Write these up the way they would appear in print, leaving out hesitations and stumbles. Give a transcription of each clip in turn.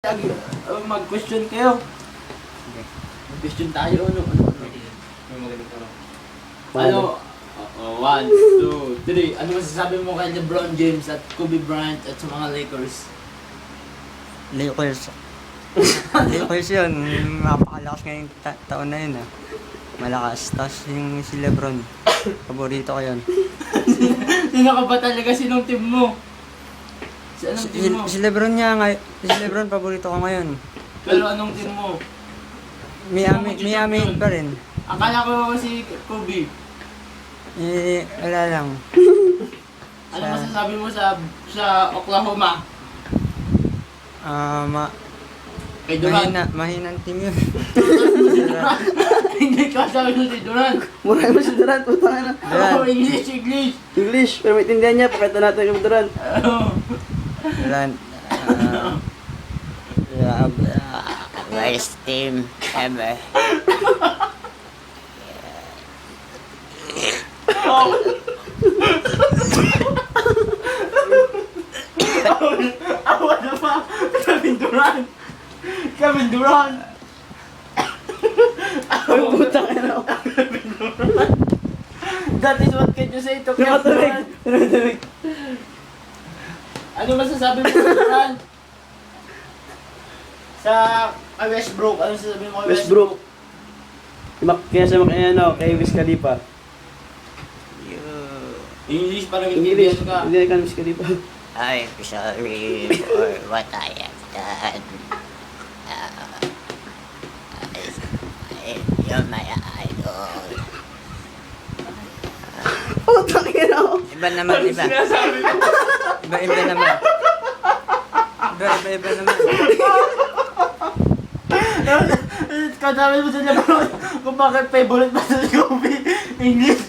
Mag-question kayo. Mag-question tayo. Ano? One, two, three. Ano masasabi mo kay LeBron James at Kobe Bryant at sa mga Lakers? Lakers. Lakers yun. Napakalakas ngayong taon na yun. Malakas. Tapos yung si Lebron. Paborito ko yun. Sino ka ba talaga? Sinong team mo? Anong team mo? Si Lebron niya si Lebron paborito ko ngayon. Pero anong team mo? Miami Heat pa rin. Akala ko si Kobe. Wala lang. Ano masasabi mo sa Oklahoma? Kay Durant. Mahinang team yun. Hindi ka sabi mo si Durant. Murahin mo si Durant, putang ina. Oh, English. English, pero maintindihan niya, pakita natin yung Durant. Durant. Worst team ever. Awa na pa! Kevin Durant! Ay, putang ina. Kevin Durant! That is what can you say to Kevin Nakatulig. Durant? Nakatulig. Ano masasabi mo kay Durant? Sa Westbrook, ano masasabi mo kay Westbrook. Kaya sa kay Wiz Khalifa. English para English. intindihan ka. Hindi ka Wiz Khalifa. I'm sorry for what I have done. You're my idol. Putang ina. Iba naman, iba. Sinasabi mo? Iba naman. Iba naman. Kasabi mo sa LeBron kung bakit favorite ba sa Kobe? English.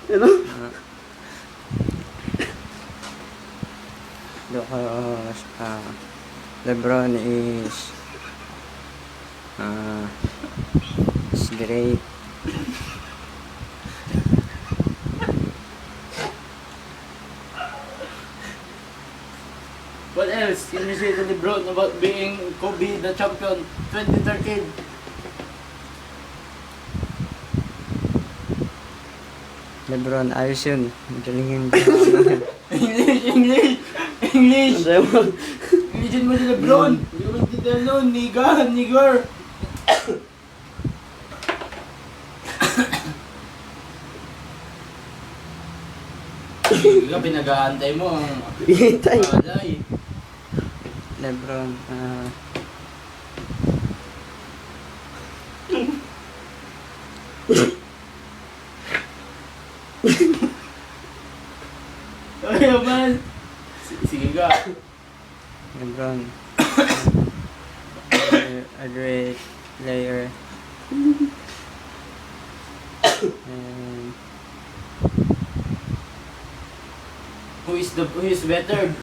Ano? Because LeBron is great. What else can you say to LeBron about being Kobe the champion 2013? LeBron, ayos yun. Galing yun. English! Ang sayo mo. Englishin mo si LeBron! Hindi ko maintindihan nun, nigger! Hindi ka pinag-aantay mo ang Hintay. alay. LeBron, Ayaw man! Sige ka. LeBron. A great player. And Who is better?